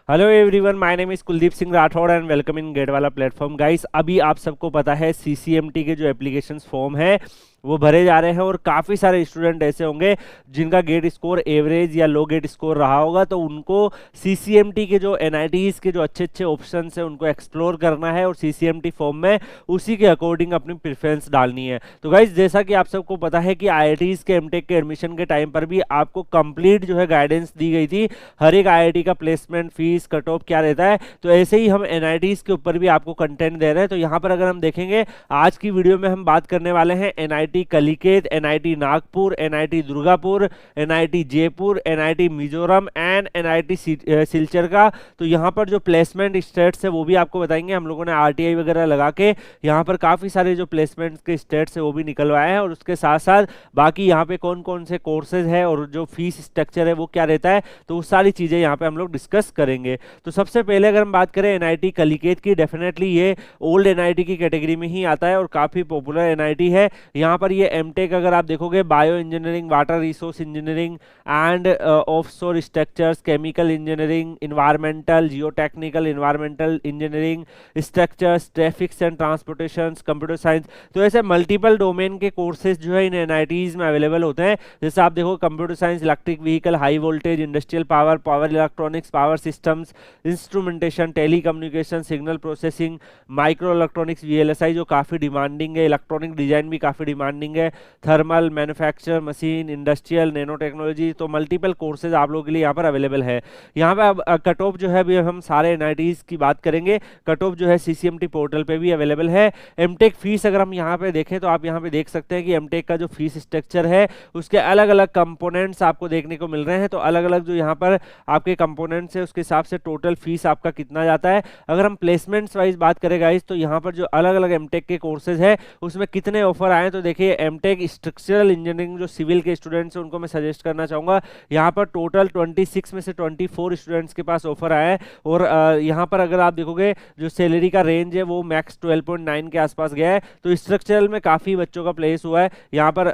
Hello everyone, my name is Kuldeep Singh Rathore and welcome in GATE वाला platform. Guys, अभी आप सबको पता है सीसीएमटी के जो एप्लीकेशंस फॉर्म है वो भरे जा रहे हैं और काफ़ी सारे स्टूडेंट ऐसे होंगे जिनका गेट स्कोर एवरेज या लो गेट स्कोर रहा होगा, तो उनको सीसीएमटी के जो एनआईटीज के जो अच्छे अच्छे ऑप्शंस हैं उनको एक्सप्लोर करना है और सीसीएमटी फॉर्म में उसी के अकॉर्डिंग अपनी प्रेफरेंस डालनी है। तो गाइस, जैसा कि आप सबको पता है कि आईआईटीज के एमटेक के एडमिशन के टाइम पर भी आपको कंप्लीट जो है गाइडेंस दी गई थी हर एक आईआईटी का प्लेसमेंट, फीस, कट ऑफ क्या रहता है। तो ऐसे ही हम एनआईटीज के ऊपर भी आपको कंटेंट दे रहे हैं। तो यहाँ पर अगर हम देखेंगे, आज की वीडियो में हम बात करने वाले हैं NIT Calicut, NIT Nagpur, NIT Durgapur, NIT Jaipur, NIT Mizoram and NIT Silchar का। तो यहाँ पर जो प्लेसमेंट स्टेट्स है वो भी आपको बताएंगे। हम लोगों ने आरटीआई वगैरह लगा के यहाँ पर काफ़ी सारे जो प्लेसमेंट के स्टेट्स है वो भी निकलवाए हैं और उसके साथ साथ बाकी यहाँ पे कौन कौन से कोर्सेज है और जो फीस स्ट्रक्चर है वो क्या रहता है, तो वो सारी चीज़ें यहाँ पे हम लोग डिस्कस करेंगे। तो सबसे पहले अगर हम बात करें एनआईटी कलिकेत की, डेफिनेटली ये ओल्ड एनआईटी की कैटेगरी में ही आता है और काफ़ी पॉपुलर एनआईटी है। यहाँ पर ये एमटेक अगर आप देखोगे, bio engineering, water resource engineering and offshore structures, chemical engineering, environmental, geotechnical, environmental engineering, structures, traffics and transportation, computer science, तो ऐसे मल्टीपल डोमेन के कोर्सेज जो है इन एनआईटीज में अवेलेबल होते हैं। जैसे आप देखो, computer science, electric vehicle, high voltage, industrial power, power electronics, power systems, instrumentation, telecommunication, signal processing, micro electronics, VLSI जो काफ़ी डिमांडिंग है, इलेक्ट्रॉनिक डिजाइन भी काफ़ी डिमांडिंग है, thermal, manufacture, machine, industrial, nano technology, तो मल्टीपल कोर्सेज आप लोगों के लिए यहाँ पर अवेलेबल है। यहाँ पे अब कट ऑफ जो है अभी हम सारे एनआईटीज की बात करेंगे। कट ऑफ जो है सीसीएमटी पोर्टल पे भी अवेलेबल है। एमटेक फीस अगर हम यहाँ पे देखें तो आप यहाँ पे देख सकते हैं कि एमटेक का जो फीस स्ट्रक्चर है उसके अलग अलग कंपोनेंट्स आपको देखने को मिल रहे हैं। तो अलग अलग जो यहाँ पर आपके कंपोनेंट्स है उसके हिसाब से टोटल फीस आपका कितना जाता है। अगर हम प्लेसमेंट्स वाइज बात करें गाइस, तो यहाँ पर जो अलग अलग एमटेक के कोर्सेज है उसमें कितने ऑफर आए, तो देखिए एमटेक स्ट्रक्चरल इंजीनियरिंग जो सिविल के स्टूडेंट्स हैं उनको मैं सजेस्ट करना चाहूँगा। यहाँ पर टोटल 26 में से 24 स्टूडेंट्स के पास ऑफर आया है और यहाँ पर अगर आप देखोगे जो सैलरी का रेंज है वो मैक्स 12.9 के आसपास गया है। तो स्ट्रक्चरल में काफ़ी बच्चों का प्लेस हुआ है। यहाँ पर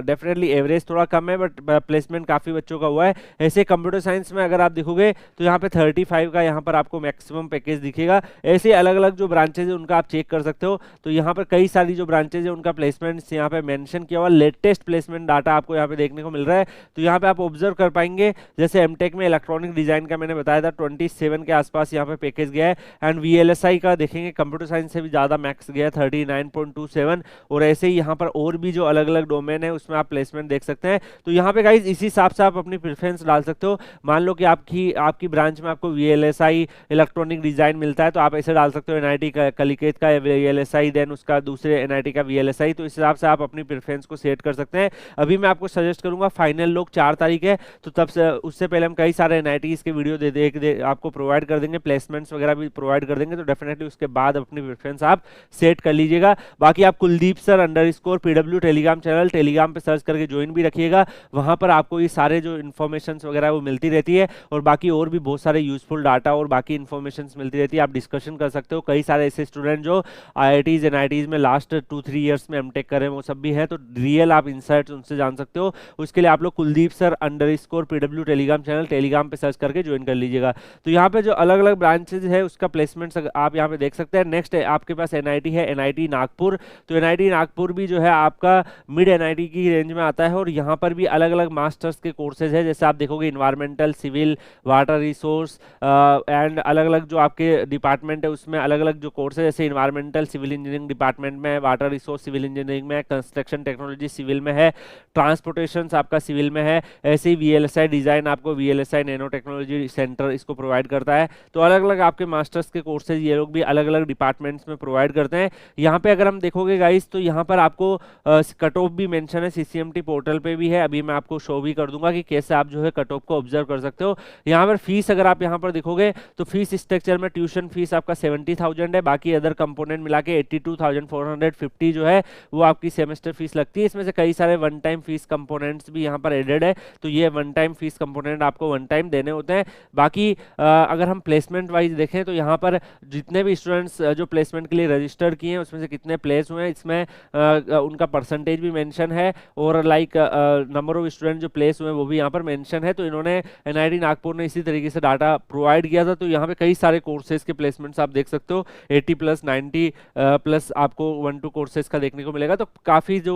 डेफिनेटली एवरेज थोड़ा कम है बट प्लेसमेंट काफ़ी बच्चों का हुआ है। ऐसे कंप्यूटर साइंस में अगर आप देखोगे तो यहाँ पे 35 का यहाँ पर आपको मैक्सिमम पैकेज दिखेगा। ऐसे अलग अलग जो ब्रांचेज है उनका आप चेक कर सकते हो। तो यहाँ पर कई सारी जो ब्रांचेज है उनका प्लेसमेंट यहाँ पे मेंशन किया हुआ, लेटेस्ट प्लेसमेंट डाटा आपको यहाँ पे देखने को मिल रहा है। तो यहाँ पे आप ऑब्जर्व कर पाएंगे, जैसे एमटेक में इलेक्ट्रॉनिक डिजाइन का मैंने बताया था 27 के आसपास यहाँ पे पैकेज गया है एंड वीएलएसआई का देखेंगे कंप्यूटर साइंस से भी ज़्यादा मैक्स गया है 39.27। और ऐसे ही यहाँ पर और भी जो अलग अलग डोमेन है उसमें आप प्लेसमेंट देख सकते हैं। तो यहाँ पे गाइज इसी हिसाब से आप अपनी प्रेफरेंस डाल सकते हो। मान लो कि आपकी ब्रांच में आपको वीएलएसआई इलेक्ट्रॉनिक डिजाइन मिलता है तो आप ऐसे डाल सकते हो एनआईटी कलिकेत का वीएलएसआई, देन उसका दूसरे एनआईटी का वीएलएसआई। तो इस हिसाब से आप अपनी प्रेफरेंस को सेट कर सकते हैं। अभी मैं आपको सजेस्ट करूंगा, फाइनल लोग 4 तारीख है, तो तब से उससे पहले हम कई सारे एनआईटीज के वीडियो आपको प्रोवाइड कर देंगे, प्लेसमेंट्स वगैरह भी प्रोवाइड कर देंगे। तो डेफिनेटली उसके बाद अपनी प्रेफरेंस आप सेट कर लीजिएगा। बाकी आप Kuldeep sir _PW Telegram channel Telegram पे सर्च करके ज्वाइन भी रखिएगा। वहां पर आपको ये सारे जो इन्फॉर्मेशन वगैरह वो मिलती रहती है और बाकी और भी बहुत सारे यूजफुल डाटा और बाकी इन्फॉर्मेशन मिलती रहती है। आप डिस्कशन कर सकते हो। कई सारे ऐसे स्टूडेंट जो आईआईटीज एनआईटीज में लास्ट 2-3 ईयर्स में एमटेक कर रहे हैं वो सब भी है, तो रियल आप इंसाइट्स उनसे जान सकते हो। उसके लिए आप लोग Kuldeep sir _PW Telegram channel Telegram पे सर्च करके ज्वाइन कर लीजिएगा। तो यहाँ पे जो अलग अलग ब्रांचेज है उसका प्लेसमेंट आप यहाँ पे देख सकते हैं। नेक्स्ट आपके पास एनआईटी है, एनआईटी नागपुर। तो एनआईटी नागपुर भी जो है आपका मिड एनआईटी की रेंज में आता है और यहाँ पर भी अलग अलग मास्टर्स के कोर्सेज है। जैसे आप देखोगे environmental, civil, water resource and अलग अलग जो आपके डिपार्टमेंट है उसमें अलग अलग जो कोर्स है। जैसे इन्वायरमेंटल सिविल इंजीनियरिंग डिपार्टमेंट में है, वाटर रिसोर्स सिविल इंजीनियरिंग में है, कंस्ट्रक्शन टेक्नोलॉजी सिविल में है, ट्रांसपोर्टेशन आपका सिविल में है। ऐसे ही वीएलएसआई डिजाइन आपको वीएलएसआई नैनो टेक्नोलॉजी सेंटर इसको प्रोवाइड करता है। तो अलग अलग आपके मास्टर्स के कोर्सेज ये लोग भी अलग अलग डिपार्टमेंट्स में प्रोवाइड करते हैं। यहाँ पे अगर हम देखोगे गाइस तो यहाँ पर आपको कट ऑफ भी मेंशन है, सीसीएमटी पोर्टल पे भी है। अभी मैं आपको शो भी कर दूंगा कि कैसे आप जो है कट ऑफ को ऑब्जर्व कर सकते हो। यहाँ पर फीस अगर आप यहाँ पर देखोगे तो फीस स्ट्रक्चर में ट्यूशन फीस आपका 70,000 है, बाकी अदर कंपोनेंट मिला के 82,450 जो है वो आपकी आपकी सेमेस्टर फीस लगती है। इसमें से कई सारे वन टाइम फीस कंपोनेंट्स भी यहाँ पर एडेड है, तो ये वन टाइम फीस कंपोनेंट आपको वन टाइम देने होते हैं। बाकी अगर हम प्लेसमेंट वाइज देखें तो यहाँ पर जितने भी स्टूडेंट्स जो प्लेसमेंट के लिए रजिस्टर किए हैं उसमें से कितने प्लेस हुए हैं, इसमें उनका परसेंटेज भी मेंशन है, और लाइक नंबर ऑफ स्टूडेंट जो प्लेस हुए हैं वो भी यहाँ पर मेंशन है। तो इन्होंने एनआईटी नागपुर ने इसी तरीके से डाटा प्रोवाइड किया था। तो यहाँ पे कई सारे कोर्सेज के प्लेसमेंट्स आप देख सकते हो, 80+ 90 प्लस आपको 1-2 कोर्सेज का देखने को मिलेगा। तो काफ़ी जो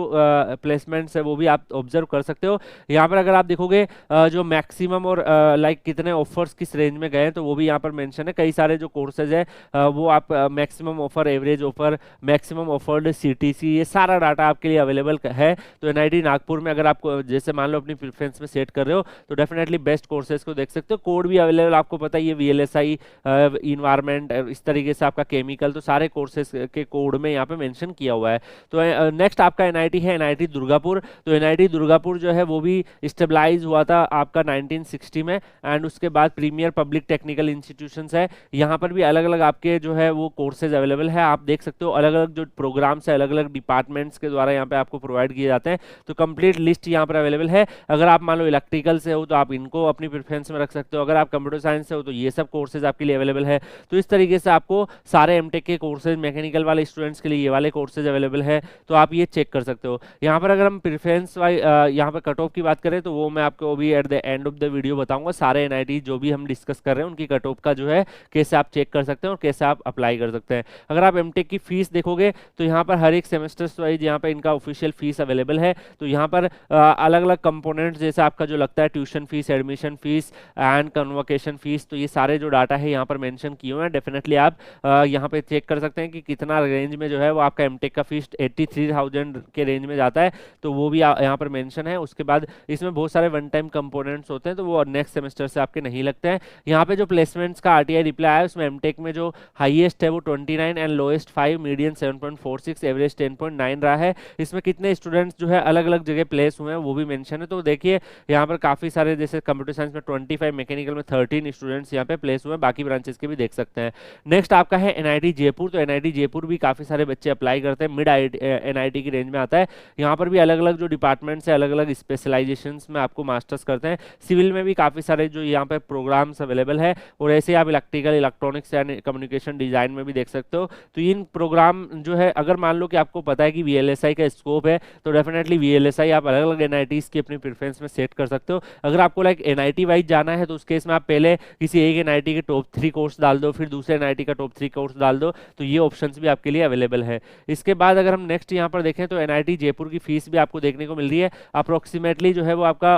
प्लेसमेंट्स है वो भी आप ऑब्जर्व कर सकते हो। यहाँ पर अगर आप देखोगे जो मैक्सिमम और लाइक कितने ऑफर्स किस रेंज में गए तो वो भी यहाँ पर मेंशन है। कई सारे जो कोर्सेज है वो आप maximum offer, average offer, maximum offered CTC, ये सारा डाटा आपके लिए अवेलेबल है। तो एनआईटी नागपुर में अगर आपको जैसे मान लो अपनी प्रेफरेंस में सेट कर रहे हो तो डेफिनेटली बेस्ट कोर्सेज को देख सकते हो। कोड भी अवेलेबल आपको पता है, ये वीएलएसआई, इन्वायरमेंट, इस तरीके से आपका केमिकल, तो सारे कोर्सेज के कोड में यहाँ पे मेंशन किया हुआ है। तो नेक्स्ट आपका एनआईटी है एनआईटी दुर्गापुर। तो एनआईटी दुर्गापुर जो है वो भी स्टेबलाइज हुआ था आपका 1960 में, एंड उसके बाद प्रीमियर पब्लिक टेक्निकल इंस्टीट्यूशंस है। यहाँ पर भी अलग अलग आपके जो है वो कोर्सेज अवेलेबल है। आप देख सकते हो अलग अलग जो प्रोग्राम्स है अलग अलग डिपार्टमेंट्स के द्वारा यहाँ पे आपको प्रोवाइड किए जाते हैं। तो कंप्लीट लिस्ट यहाँ पर अवेलेबल है। अगर आप मान लो इलेक्ट्रिकल से हो तो आप इनको अपनी प्रेफरेंस में रख सकते हो, अगर आप कंप्यूटर साइंस से हो तो ये सब कोर्सेज आपके लिए अवेलेबल है। तो इस तरीके से आपको सारे एमटेक के कोर्सेज, मैकेनिकल वाले स्टूडेंट्स के लिए ये वाले कोर्सेज अवेलेबल है, तो आप ये चेक कर सकते हो। यहाँ पर अगर हम प्रेफरेंस यहाँ पर कट ऑफ की बात करें तो वो मैं आपको अभी at the end of the video बताऊंगा। सारे एनआईटी जो भी हम डिस्कस कर रहे हैं उनकी कट ऑफ का जो है कैसे आप चेक कर सकते हैं और कैसे आप अप्लाई कर सकते हैं। अगर आप एमटेक की फीस देखोगे तो यहाँ पर हर एक सेमेस्टर वाइज यहाँ पे इनका ऑफिशियल फीस अवेलेबल है। तो यहाँ पर अलग अलग कंपोनेंट्स जैसे आपका जो लगता है tuition fees, admission fees and convocation fees, तो ये सारे जो डाटा है यहाँ पर मेंशन किए हुए हैं। डेफिनेटली आप यहाँ पे चेक कर सकते हैं कि कितना रेंज में जो है वो आपका एमटेक का फीस 83,000 के रेंज में जाता है, तो वो भी यहाँ पर मेंशन है। उसके बाद इसमें बहुत सारे वन टाइम कंपोनेंट्स होते हैं तो वो नेक्स्ट सेमेस्टर से आपके नहीं लगते हैं। यहाँ पे जो प्लेसमेंट्स का आरटीआई रिप्लाई आया उसमें एमटेक में जो हाईएस्ट है वो 29 एंड लोएस्ट 5, मीडियन 7.46, एवरेज 10.9 रहा है। इसमें कितने स्टूडेंट्स जो है अलग अलग जगह प्लेस हुए हैं वो भी मेंशन है। तो देखिए यहाँ पर काफी सारे, जैसे कंप्यूटर साइंस में 25, मैकेनिकल में 13 स्टूडेंट्स यहाँ पे प्लेस हुए हैं, बाकी ब्रांचेस के भी देख सकते हैं। नेक्स्ट आपका है एनआईटी जयपुर। तो एनआईटी जयपुर भी काफी सारे बच्चे अप्लाई करते हैं, मिड एनआईटी की रेंज में आता है। यहाँ पर भी अलग अलग जो डिपार्टमेंट्स है अलग अलग स्पेशलाइजेशंस में आपको मास्टर्स करते हैं। सिविल में भी काफी सारे जो यहाँ पे प्रोग्राम्स अवेलेबल है, और ऐसे आप electrical, electronics and communication design में भी देख सकते हो। तो इन प्रोग्राम जो है अगर मान लो कि आपको पता है कि वीएलएसआई का स्कोप है तो डेफिनेटली वीएलएसआई आप अलग अलग एनआईटीज की अपनी प्रेफरेंस में सेट कर सकते हो। अगर आपको लाइक एनआईटी वाइज जाना है तो उस केस में आप पहले किसी एक एनआईटी के टॉप 3 कोर्स डाल दो, फिर दूसरे एनआईटी का टॉप 3 कोर्स डाल दो, तो ये ऑप्शंस भी आपके लिए अवेलेबल है। इसके बाद अगर हम नेक्स्ट यहाँ पर देखें तो एनआईटी जयपुर की फीस भी आपको देखने को मिल रही है। अप्रोक्सीमेटली जो है वो आपका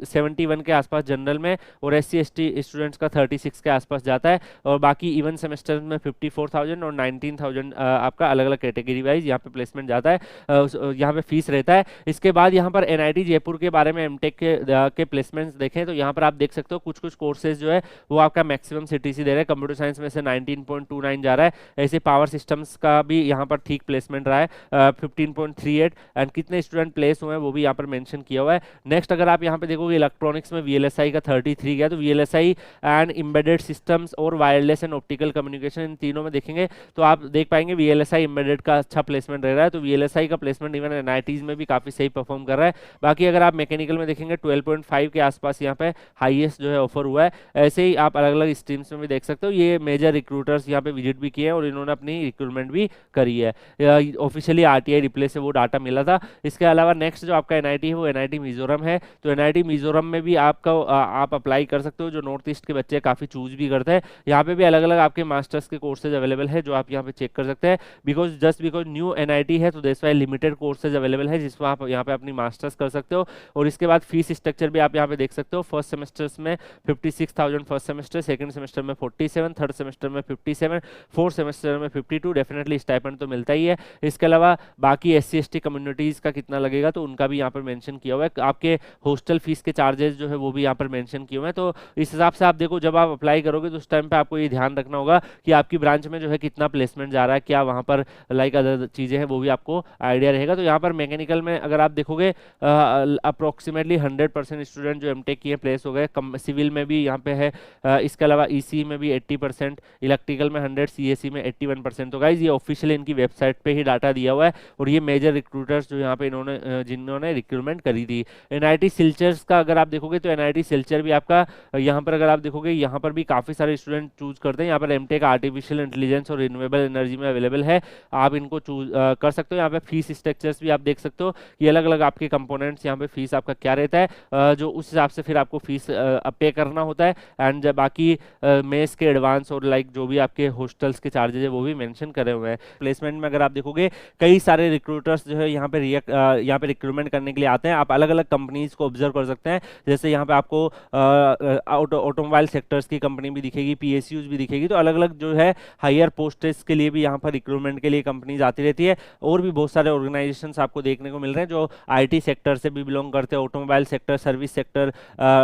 71 के आसपास जनरल में, और SC/ST स्टूडेंट्स का 36 के आसपास जाता है, और बाकी इवन सेमेस्टर में 54,000 और 19,000 आपका अलग अलग कैटेगरी वाइज यहाँ पे प्लेसमेंट जाता है, यहाँ पे फीस रहता है। इसके बाद यहाँ पर एनआईटी जयपुर के बारे में एमटेक के प्लेसमेंट्स देखें तो यहाँ पर आप देख सकते हो कुछ कुछ कोर्सेज जो है वो आपका मैक्सिमम सीटीसी दे रहे हैं। कंप्यूटर साइंस में से 19.29 जा रहा है, ऐसे पावर सिस्टम्स का भी यहाँ पर ठीक प्लेसमेंट रहा है 15.38, एंड कितने स्टूडेंट प्लेस हुए हैं वो भी यहाँ पर मेंशन किया हुआ है। नेक्स्ट अगर आप यहाँ पे देखोगे इलेक्ट्रॉनिक्स में वीएलएसआई का 33 गया, तो वीएलएसआई एंड एम्बेडेड सिस्टम्स और वायरलेस एंड ऑप्टिकल कम्युनिकेशन, इन तीनों में देखेंगे तो आप देख पाएंगे वीएलएसआई एम्बेडेड का अच्छा प्लेसमेंट रह रहा है। तो वीएलएसआई का प्लेसमेंट इवन एनआईटीज में भी काफी सही परफॉर्म कर रहा है। बाकी अगर आप मैकेनिकल में देखेंगे 12.5 के आसपास यहाँ पे हाईएस्ट जो है ऑफर हुआ है। ऐसे ही आप अलग अलग स्ट्रीम्स में भी देख सकते हो। ये मेजर रिक्रूटर्स यहाँ पे विजिट भी किए हैं और इन्होंने अपनी रिक्रूटमेंट भी करी है। ऑफिशियली आरटीआई रिप्ले से वो डाटा मिला था। इसके अलावा नेक्स्ट जो आपका एनआईटी है वो एनआईटी मिजोरम है। तो एनआईटी मिजोरम में भी आपका आप अप्लाई कर सकते हो, जो नॉर्थ ईस्ट के बच्चे काफी चूज भी करते हैं। यहाँ पे भी अलग अलग आपके मास्टर्स के कोर्सेज अवेलेबल है जो आप यहाँ पे चेक कर सकते हैं। बिकॉज न्यू एनआईटी है तो that's why limited courses available है जिसमें आप यहाँ पे अपनी मास्टर्स कर सकते हो। और इसके बाद फीस स्ट्रक्चर भी आप यहाँ पे देख सकते हो। फर्स्ट सेमेस्टर्स में 56,000 फर्स्ट सेमेस्टर, सेकंड सेमेस्टर में 47, थर्ड सेमेस्टर में 57, फोर्थ सेमेस्टर में 52। डेफिनेटली स्टाइपेंड तो मिलता ही है। इसके अलावा बाकी SC/ST कम्युनिटीज का कितना लगेगा तो उनका भी यहाँ पर मेंशन किया हुआ है। आपके हॉस्टल फीस के चार्जेस जो है वो भी यहाँ पर मेंशन किए हुए हैं। तो इस हिसाब से आप देखो जब आप अप्लाई करोगे तो उस टाइम पे आपको ये ध्यान रखना होगा कि आपकी ब्रांच में जो है कितना प्लेसमेंट जा रहा है, क्या वहाँ पर लाइक अदर चीजें हैं वो भी आपको आइडिया रहेगा। तो यहाँ पर मैकेनिकल में अगर आप देखोगे अप्रोक्सीमेटली 100% स्टूडेंट जो एमटेक किए प्लेस हो गए। सिविल में भी यहाँ पे है, इसके अलावा ईसी में भी 80%, इलेक्ट्रिकल में 100, सीएससी में 81%। तो गाइज ये ऑफिशियल इनकी वेबसाइट पे ही डाटा दिया हुआ है और ये मेजर रिक्रूटर्स जो यहाँ पे जिन्होंने रिक्रूटमेंट करी थी। एनआईटी सिलचर का अगर आप देखोगे तो एनआईटी सिलचर भी आपका यहाँ पर अगर आप देखोगे यहाँ पर भी काफ़ी सारे स्टूडेंट चूज करते हैं। यहाँ पर एमटेक आर्टिफिशियल इंटेलिजेंस और रिन्यूएबल एनर्जी में अवेलेबल है, आप इनको चूज कर सकते हो। यहाँ पे फीस स्ट्रक्चर्स भी आप देख सकते हो कि अलग अलग आपके कंपोनेंट्स यहाँ पे फीस आपका क्या रहता है, जो उस हिसाब से फिर आपको फीस पे करना होता है। एंड जब बाकी मेस के एडवांस और लाइक जो भी आपके हॉस्टल्स के चार्जेज है वो भी मेंशन करे हुए हैं। प्लेसमेंट में अगर आप देखोगे कई सारे रिक्रूटर्स जो है यहाँ पे रिक्रूटमेंट करने के लिए आते हैं। आप अलग अलग कंपनीज को ऑब्जर्व कर सकते हैं, जैसे यहाँ पे आपको ऑटोमोबाइल सेक्टर्स की कंपनी भी दिखेगी, पीएसयूज भी दिखेगी। तो अलग अलग जो है हायर पोस्टेस के लिए भी यहाँ पर रिक्रूटमेंट के लिए कंपनीज आती रहती है। और भी बहुत सारे ऑर्गेनाइजेशंस आपको देखने को मिल रहे हैं जो आईटी सेक्टर से भी बिलोंग करते हैं, automobile sector, service sector,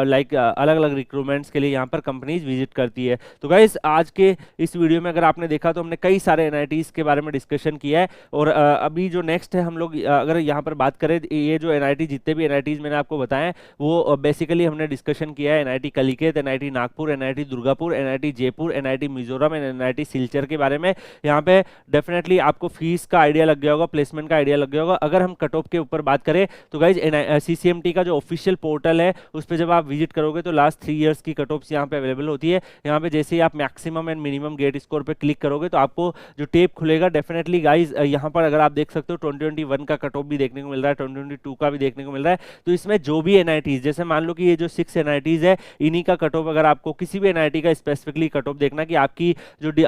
like अलग अलग रिक्रूटमेंट्स के लिए यहाँ पर कंपनीज विजिट करती है। तो गाइस आज के इस वीडियो में अगर आपने देखा तो हमने कई सारे एनआईटीज के बारे में डिस्कशन किया है। और अभी जो नेक्स्ट है हम लोग अगर यहाँ पर बात करें, ये जो एनआईटी जितने भी एनआईटीज मैंने आपको बताए वो बेसिकली हमने डिस्कशन किया है NIT Calicut, NIT Nagpur, NIT Durgapur, NIT Jaipur, NIT Mizoram and NIT Silchar के बारे में। यहाँ पे डेफिनेटली आपको फीस का आइडिया लग गया होगा, प्लेसमेंट का आइडिया लग गया होगा। अगर हम कट ऑफ के ऊपर बात करें तो गाइज सीसीएमटी का जो ऑफिशियल पोर्टल है उस पर जब आप विजिट करोगे तो लास्ट 3 इयर्स की कट ऑफ्स यहाँ पे अवेलेबल होती है। यहाँ पे जैसे ही आप maximum and minimum GATE score पे क्लिक करोगे तो आपको जो टेप खुलेगा डेफिनेटली गाइज यहाँ पर अगर आप देख सकते हो 2021 का कट ऑफ भी देखने को मिल रहा है, 2022 का भी देखने को मिल रहा है। तो इसमें जो भी एनआईटीज, जैसे मान लो कि ये जो 6 एनआईटीज है इन्हीं का कट ऑफ, अगर आपको किसी भी एनआईटी का स्पेसिफिकली कट ऑफ देखना कि आपकी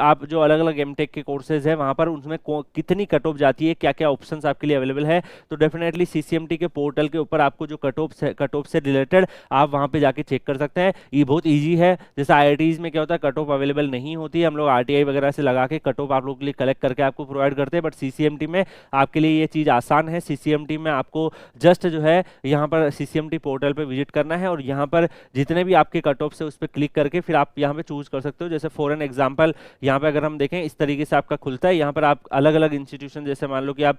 आप जो अलग अलग एमटेक के कोर्सेज है वहां पर उनमें कितनी कट ऑफ जाती है, क्या क्या ऑप्शंस आपके लिए अवेलेबल है, तो डेफिनेटली सीसीएमटी के पोर्टल के ऊपर आपको जो कट ऑफ से रिलेटेड आप वहां पे जाके चेक कर सकते हैं। ये बहुत इजी है। जैसे आईआईटीज में क्या होता है कट ऑफ अवेलेबल नहीं होती है, हम लोग आरटीआई वगैरह से लगा के कट ऑफ आप लोगों के लिए कलेक्ट करके आपको प्रोवाइड करते हैं, बट सीसीएमटी में आपके लिए ये चीज आसान है। सीसीएमटी में आपको जस्ट जो है यहाँ पर सीसीएमटी पोर्टल पे विजिट करना है और यहाँ पर जितने भी आपके कट ऑफ से उस पर क्लिक करके फिर आप यहाँ पे चूज कर सकते हो। जैसे फॉर एन एग्जाम्पल यहाँ पे अगर हम देखें इस तरीके से आपका खुलता है। यहाँ पर आप अलग अलग इंस्टीट्यूशन, जैसे मान लो कि आप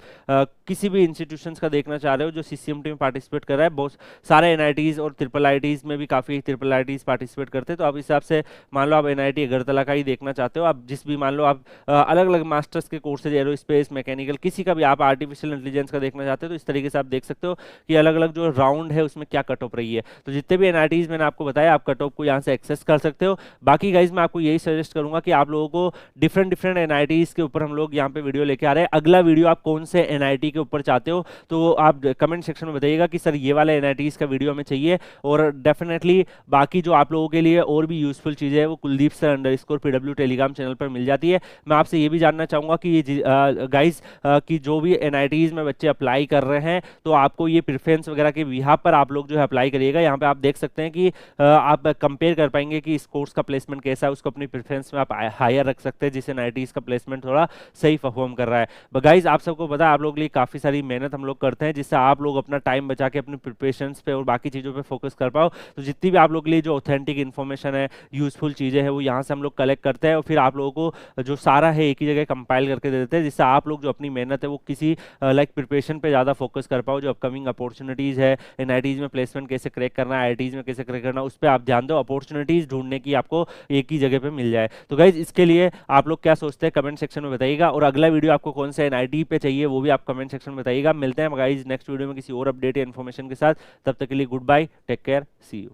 किसी भी इंस्टीट्यूशन का देखना चाह रहे हो जो सीसीएमटी में पार्टिसिपेट कर रहा है, बहुत सारे एनआईटीज और ट्रिपल आईटीज में भी काफी ट्रिपल आईटीज पार्टिसिपेट करते हैं। तो आप इस हिसाब से मान लो आप एनआईटी अगरतला का ही देखना चाहते हो, आप जिस भी मान लो आप अलग अलग मास्टर्स के कोर्सेज एरोस्पेस, मैकेनिकल, किसी का भी आप आर्टिफिशियल इंटेलिजेंस का देखना चाहते हो तो इस तरीके से आप देख सकते हो कि अलग अलग जो राउंड है उसमें क्या कट ऑफ रही है। तो जितने भी एनआईटीज मैंने आपको बताया आप कट ऑफ को यहाँ से एक्सेस कर सकते हो। बाकी गाइज मैं आपको यही सजेस्ट करूंगा कि आप लोगों को डिफरेंट एनआईटीज के ऊपर हम लोग यहाँ पे वीडियो लेके आ रहे हैं। अगला वीडियो आप कौन से एनआईटी के ऊपर चाहते हो तो आप कमेंट सेक्शन में बताइएगा कि सर ये वाला एनआईटीज का वीडियो हमें चाहिए। और डेफिनेटली बाकी जो आप लोगों के लिए और भी यूजफुल चीजें हैं वो Kuldeep sir _PW Telegram channel पर मिल जाती है। मैं आपसे ये भी जानना चाहूंगा कि ये गाइज कि जो भी एनआईटीज में बच्चे अप्लाई कर रहे हैं तो आपको ये प्रेफरेंस वगैरह के बिहाफ पर आप लोग जो है अप्लाई करिएगा। यहाँ पे आप देख सकते हैं कि आप कंपेयर कर पाएंगे कि इस कोर्स का प्लेसमेंट कैसा है, उसको अपनी प्रेफरेंस में आप हायर रख सकते हैं जिस एनआईटीज का प्लेसमेंट थोड़ा सही परफॉर्म कर रहा है। बट गाइज आप सबको पता है आप लोग के लिए काफी सारी मेहनत हम लोग करते हैं जिससे आप लोग अपना टाइम बचा के अपनी प्रिपरेशंस पे और बाकी चीजों पे फोकस कर पाओ। तो जितनी भी आप लोग के लिए जो ऑथेंटिक इन्फॉर्मेशन है, यूजफुल चीजें हैं वो यहाँ से हम लोग कलेक्ट करते हैं और फिर आप लोगों को जो सारा है एक ही जगह कंपाइल करके दे देते हैं जिससे आप लोग जो अपनी मेहनत है वो किसी लाइक प्रिपरेशन पे ज्यादा फोकस कर पाओ। जो अपकमिंग अपॉर्चुनिटीज है, एनआईटीज में प्लेसमेंट कैसे क्रैक करना है, आईआईटीज में कैसे क्रैक करना है, उस पर आप ध्यान दो। अपॉर्चुनिटीज ढूंढने की आपको एक ही जगह पे मिल जाए। तो गाइज इसके लिए आप लोग क्या सोचते हैं कमेंट सेक्शन में बताइएगा। और अगला वीडियो आपको कौन से एनआईटी पे चाहिए वो भी आप कमेंट सेक्शन में बताइएगा। मिलते हैं गाइज नेक्स्ट वीडियो में किसी और अपडेट या इन्फॉर्मेशन के साथ। तब तक के लिए good bye, take care, see you.